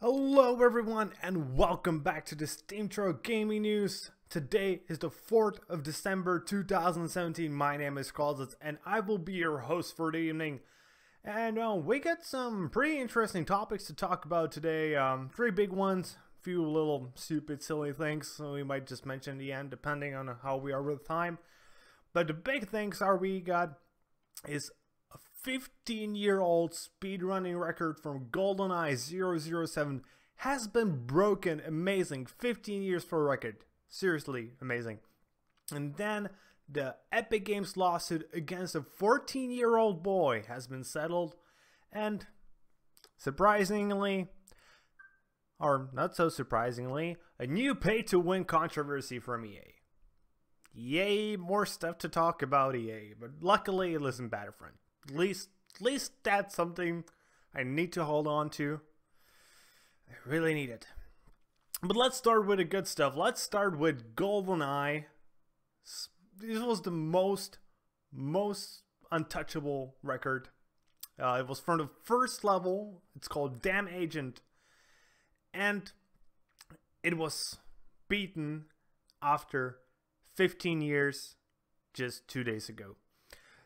Hello everyone and welcome back to the Steemtrail gaming news. Today is the 4th of December 2017. My name is Kralizec and I will be your host for the evening. And we got some pretty interesting topics to talk about today. 3 big ones, a few little stupid silly things so we might just mention in the end depending on how we are with time. But the big things we got is a 15-year-old speedrunning record from GoldenEye 007 has been broken. Amazing. 15 years for a record. Seriously amazing. And then the Epic Games lawsuit against a 14-year-old boy has been settled. And surprisingly, or not so surprisingly, a new pay-to-win controversy from EA. Yay, more stuff to talk about EA, but luckily it isn't Battlefront. At least that's something I need to hold on to. I really need it. But let's start with the good stuff. Let's start with GoldenEye. This was the most untouchable record. It was from the first level. It's called Damn Agent. And it was beaten after 15 years just 2 days ago.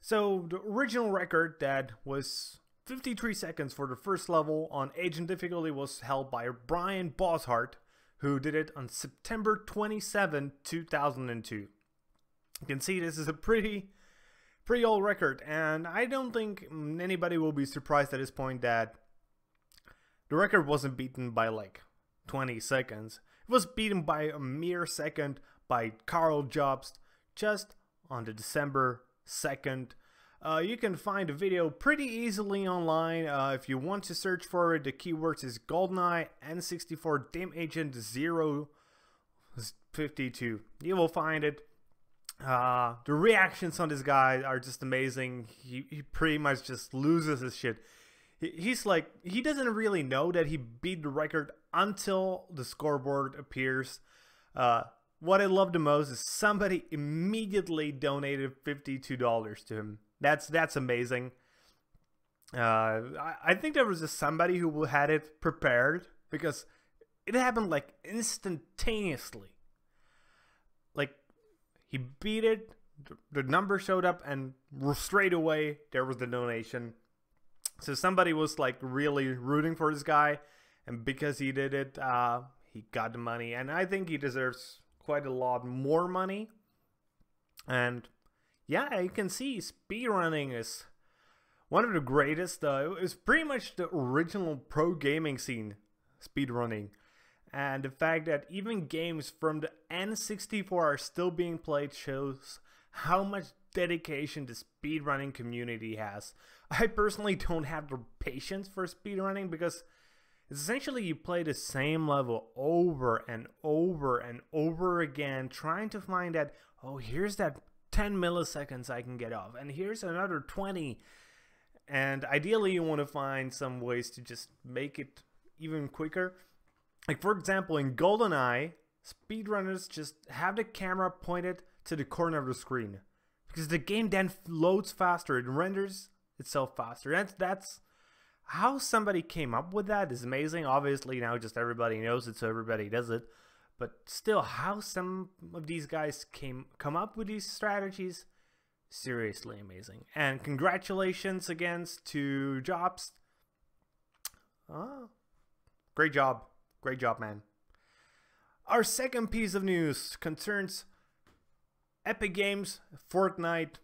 So the original record that was 53 seconds for the first level on Agent difficulty was held by Brian Boshart, who did it on September 27, 2002. You can see this is a pretty old record, and I don't think anybody will be surprised at this point that the record wasn't beaten by like 20 seconds. It was beaten by a mere second by Carl Jobst just on the December 2nd. You can find the video pretty easily online. If you want to search for it, the keywords is GoldenEye N64 Damn Agent 052. You will find it. The reactions on this guy are just amazing. He pretty much just loses his shit. He's like, he doesn't really know that he beat the record until the scoreboard appears. What I love the most is somebody immediately donated $52 to him. That's amazing. I think there was just somebody who had it prepared because it happened like instantaneously. Like he beat it, the number showed up, and straight away there was the donation. So somebody was like really rooting for this guy, and because he did it, he got the money, and I think he deserves quite a lot more money. And yeah, you can see speedrunning is one of the greatest. It was pretty much the original pro gaming scene, speedrunning. And the fact that even games from the N64 are still being played shows how much dedication the speedrunning community has. I personally don't have the patience for speedrunning because essentially you play the same level over and over and over again, trying to find that, oh, here's that 10 milliseconds I can get off, and here's another 20. And ideally you want to find some ways to just make it even quicker. Like for example, in GoldenEye, speedrunners just have the camera pointed to the corner of the screen, because the game then loads faster, it renders itself faster. That's how somebody came up with that is amazing. Obviously now just everybody knows it, so everybody does it. But still, how some of these guys come up with these strategies, seriously amazing. And congratulations again to Jobst. Great job, man. Our second piece of news concerns Epic Games, Fortnite,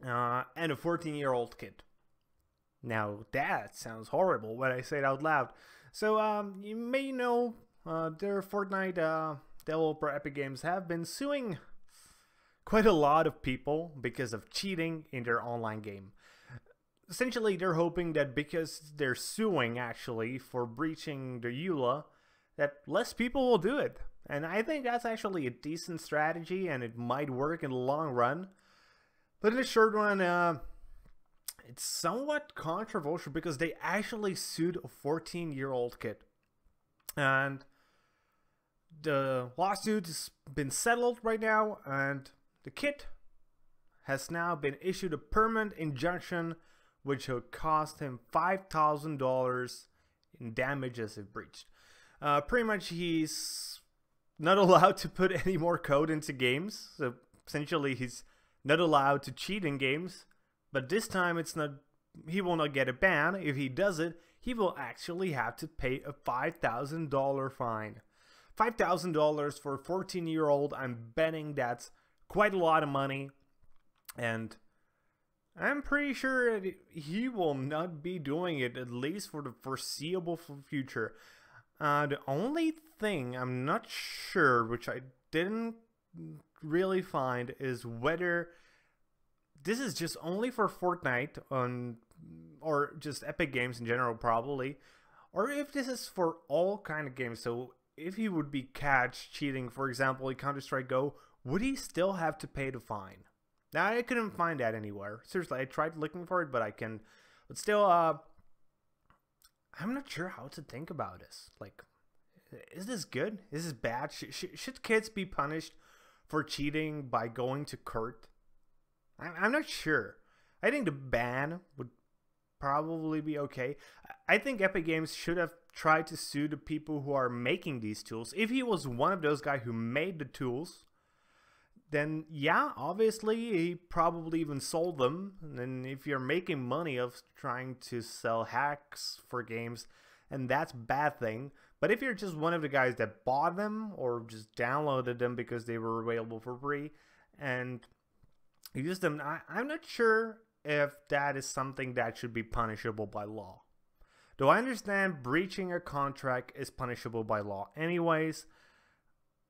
and a 14-year-old kid. Now that sounds horrible when I say it out loud. So you may know their Fortnite developer Epic Games have been suing quite a lot of people because of cheating in their online game. Essentially, they're hoping that because they're suing actually for breaching the EULA, that less people will do it. And I think that's actually a decent strategy, and it might work in the long run. But in the short run, it's somewhat controversial because they actually sued a 14-year-old kid. And the lawsuit has been settled right now, and the kid has now been issued a permanent injunction which will cost him $5,000 in damages if breached. Pretty much he's not allowed to put any more code into games, so essentially he's not allowed to cheat in games, but this time he will not get a ban. If he does it, he will actually have to pay a $5,000 fine. $5,000 for a 14-year-old, I'm betting that's quite a lot of money, and I'm pretty sure he will not be doing it, at least for the foreseeable future. The only thing I'm not sure, which I didn't really find, is whether this is just only for Fortnite or just Epic Games in general probably, or if this is for all kind of games. So if he would be catched cheating, for example, in Counter-Strike Go, would he still have to pay the fine? Now, I couldn't find that anywhere. Seriously, I tried looking for it, but still, I'm not sure how to think about this. Like, is this good? Is this bad? Should kids be punished for cheating by going to court? I'm not sure. I think the ban would probably be okay. I think Epic Games should have tried to sue the people who are making these tools. If he was one of those guys who made the tools, then yeah, obviously he probably even sold them. And then if you're making money of trying to sell hacks for games, and that's a bad thing. But if you're just one of the guys that bought them or just downloaded them because they were available for free and used them, I'm not sure if that is something that should be punishable by law. Though I understand breaching a contract is punishable by law anyways,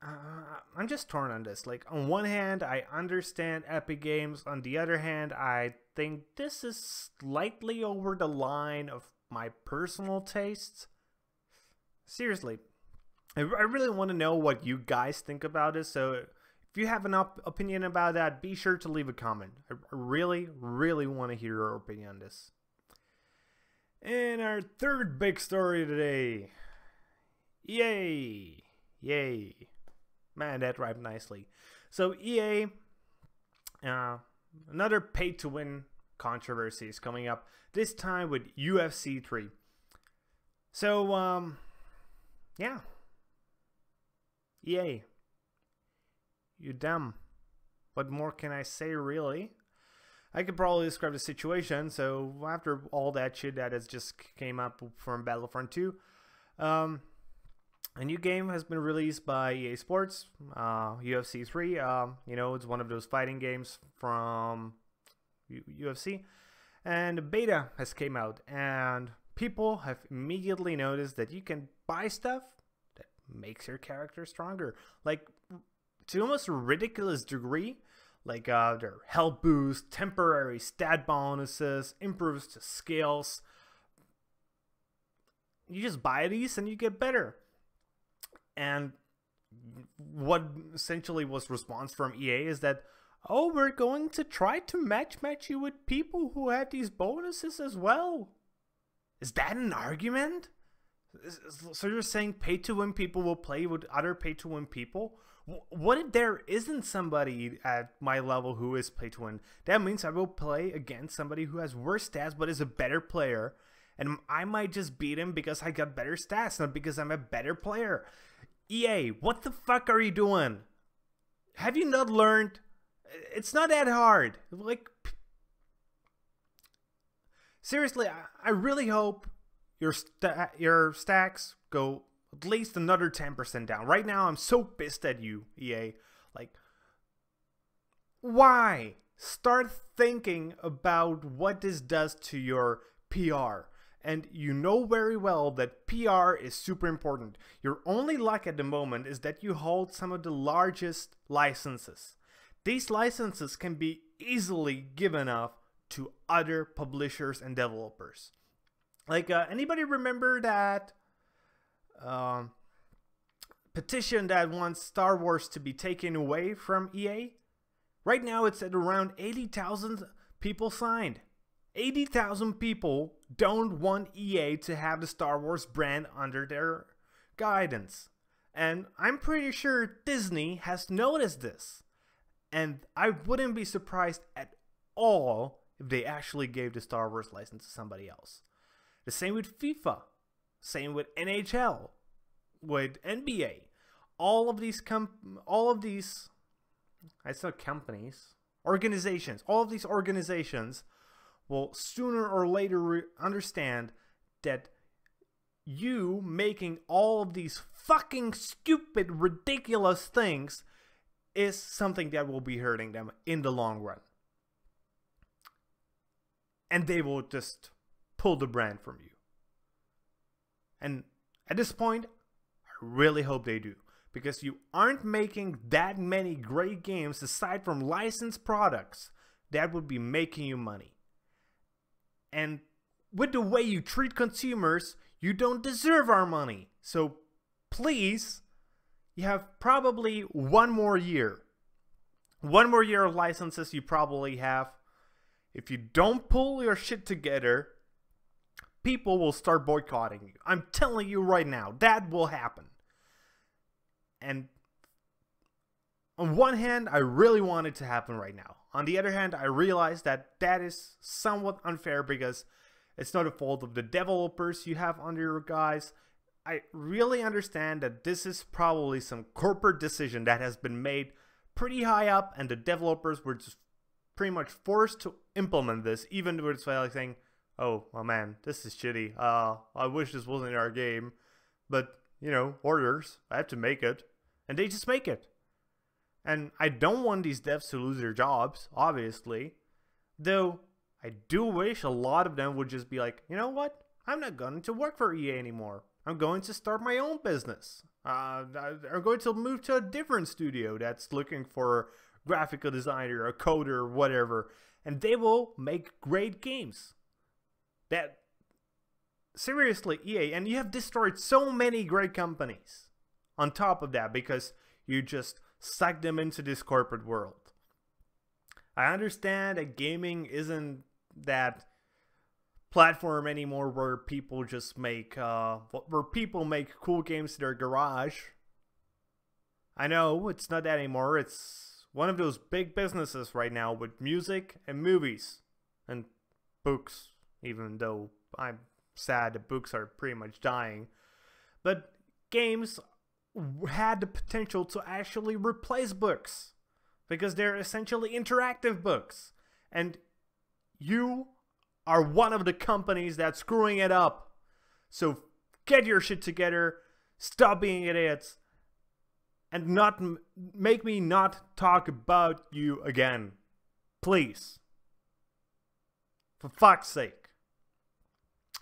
I'm just torn on this. Like, on one hand, I understand Epic Games. On the other hand, I think this is slightly over the line of my personal tastes. Seriously, I really want to know what you guys think about this. So if you have an opinion about that, be sure to leave a comment. I really, really want to hear your opinion on this. And our third big story today. EA. Yay. Man, that rhymed nicely. So EA, another pay-to-win controversy is coming up, this time with UFC 3. So, yeah. EA. You dumb. What more can I say, really? I could probably describe the situation. So, after all that shit that has just came up from Battlefront 2, a new game has been released by EA Sports, UFC 3. You know, it's one of those fighting games from UFC. And the beta has came out, and people have immediately noticed that you can buy stuff that makes your character stronger. Like, to almost a ridiculous degree. Like, their health boost, temporary stat bonuses, improves to skills. You just buy these and you get better. And what essentially was response from EA is that, oh, we're going to try to match you with people who have these bonuses as well. Is that an argument? So you're saying pay-to-win people will play with other pay-to-win people? What if there isn't somebody at my level who is pay-to-win? That means I will play against somebody who has worse stats but is a better player. And I might just beat him because I got better stats, not because I'm a better player. EA, what the fuck are you doing? Have you not learned? It's not that hard. Like, seriously, I really hope your stacks go at least another 10% down. Right now, I'm so pissed at you, EA. Like, why? Start thinking about what this does to your PR. And you know very well that PR is super important. Your only luck at the moment is that you hold some of the largest licenses. These licenses can be easily given up to other publishers and developers. Like, anybody remember that petition that wants Star Wars to be taken away from EA? Right now it's at around 80,000 people signed. 80,000 people don't want EA to have the Star Wars brand under their guidance. And I'm pretty sure Disney has noticed this. And I wouldn't be surprised at all if they actually gave the Star Wars license to somebody else. The same with FIFA. Same with NHL. With NBA. All of these I said companies. Organizations. All of these organizations will sooner or later understand that you making all of these fucking stupid, ridiculous things is something that will be hurting them in the long run. And they will just pull the brand from you. And at this point, I really hope they do. Because you aren't making that many great games aside from licensed products that would be making you money. And with the way you treat consumers, you don't deserve our money. So please, you have probably one more year. One more year of licenses you probably have. If you don't pull your shit together, people will start boycotting you. I'm telling you right now, that will happen. And on one hand, I really want it to happen right now. On the other hand, I realize that that is somewhat unfair because it's not a fault of the developers you have under your guys. I really understand that this is probably some corporate decision that has been made pretty high up, and the developers were just pretty much forced to implement this, even though it's like saying, oh man, this is shitty. I wish this wasn't in our game. But, you know, orders, I have to make it. And they just make it. And I don't want these devs to lose their jobs, obviously. Though, I do wish a lot of them would just be like, you know what? I'm not going to work for EA anymore. I'm going to start my own business. I'm going to move to a different studio that's looking for a graphical designer, a coder, whatever. And they will make great games. That, seriously, EA, and you have destroyed so many great companies on top of that because you just suck them into this corporate world. I understand that gaming isn't that platform anymore where people just make cool games in their garage. I know it's not that anymore. It's one of those big businesses right now with music and movies and books, even though I'm sad that books are pretty much dying. But games had the potential to actually replace books because they're essentially interactive books, and you are one of the companies that's screwing it up. So get your shit together, stop being idiots, and not make me not talk about you again, please, for fuck's sake.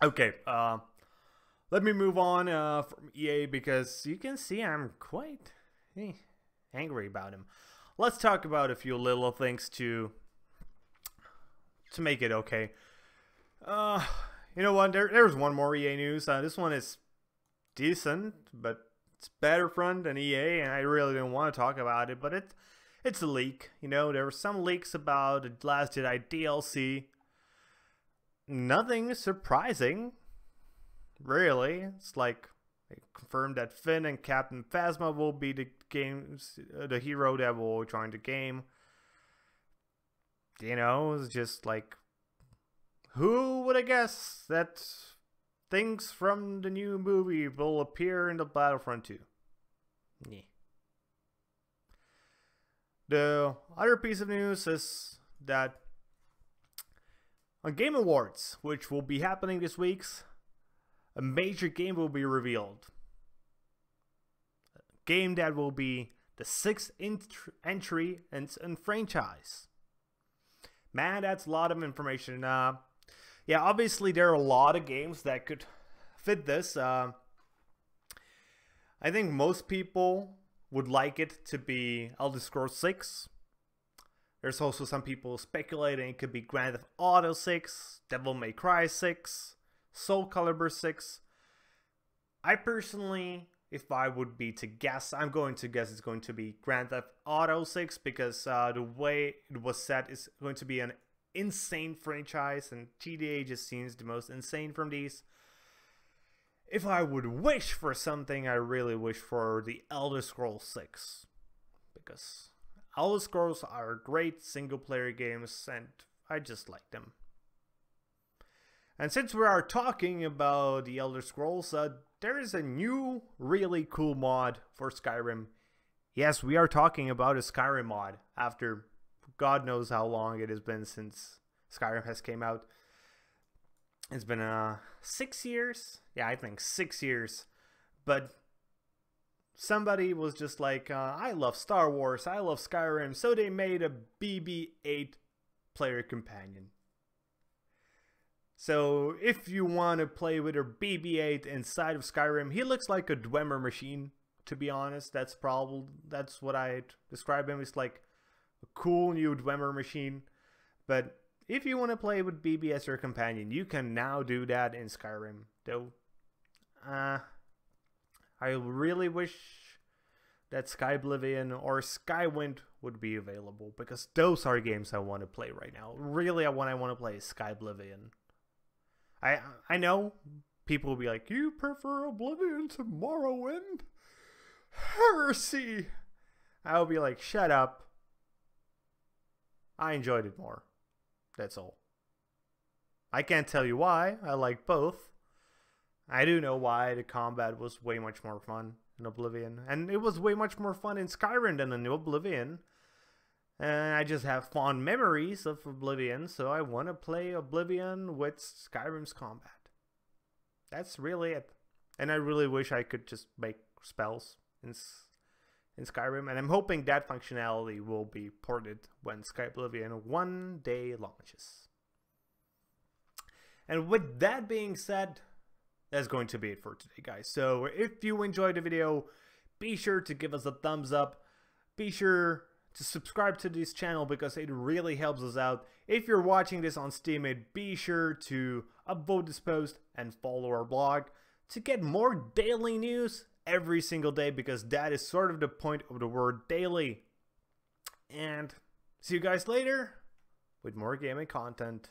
Okay, let me move on from EA because you can see I'm quite angry about him. Let's talk about a few little things to make it okay. You know what? There's one more EA news. This one is decent, but it's Battlefront than EA, and I really didn't want to talk about it. But it's a leak. You know, there were some leaks about the Last Jedi DLC. Nothing surprising. Really, it's like they confirmed that Finn and Captain Phasma will be the hero that will join the game. You know, it's just like, who would have guessed that things from the new movie will appear in the Battlefront 2? Yeah. The other piece of news is that on Game Awards, which will be happening this week, a major game will be revealed. A game that will be the 6th entry in franchise. Man, that's a lot of information. Yeah, obviously there are a lot of games that could fit this. I think most people would like it to be Elder Scrolls 6. There's also some people speculating it could be Grand Theft Auto 6, Devil May Cry 6, Soul Calibur 6. I personally, if I would be to guess, I'm going to guess it's going to be Grand Theft Auto 6 because the way it was set is going to be an insane franchise, and GTA just seems the most insane from these. If I would wish for something, I really wish for the Elder Scrolls 6 because Elder Scrolls are great single player games and I just like them. And since we are talking about the Elder Scrolls, there is a new really cool mod for Skyrim. Yes, we are talking about a Skyrim mod after God knows how long it has been since Skyrim has came out. It's been 6 years? Yeah, I think 6 years. But somebody was just like, I love Star Wars, I love Skyrim, so they made a BB-8 player companion. So if you want to play with a BB-8 inside of Skyrim, he looks like a Dwemer machine, to be honest. That's what I describe him. It's like a cool new Dwemer machine. But if you want to play with BB as your companion, you can now do that in Skyrim. Though, I really wish that Skyblivion or Skywind would be available, because those are games I want to play right now. Really, what I want to play is Skyblivion. I know people will be like, you prefer Oblivion to Morrowind? Heresy! I'll be like, shut up. I enjoyed it more. That's all. I can't tell you why. I like both. I do know why the combat was way much more fun in Oblivion. And it was way much more fun in Skyrim than in Oblivion. And I just have fond memories of Oblivion, so I want to play Oblivion with Skyrim's combat. That's really it. And I really wish I could just make spells in Skyrim. And I'm hoping that functionality will be ported when Skyblivion one day launches. And with that being said, that's going to be it for today, guys. So if you enjoyed the video, be sure to give us a thumbs up. Be sure to subscribe to this channel because it really helps us out. If you're watching this on STEEMIT, be sure to upvote this post and follow our blog to get more daily news every single day, because that is sort of the point of the word daily. And see you guys later with more gaming content.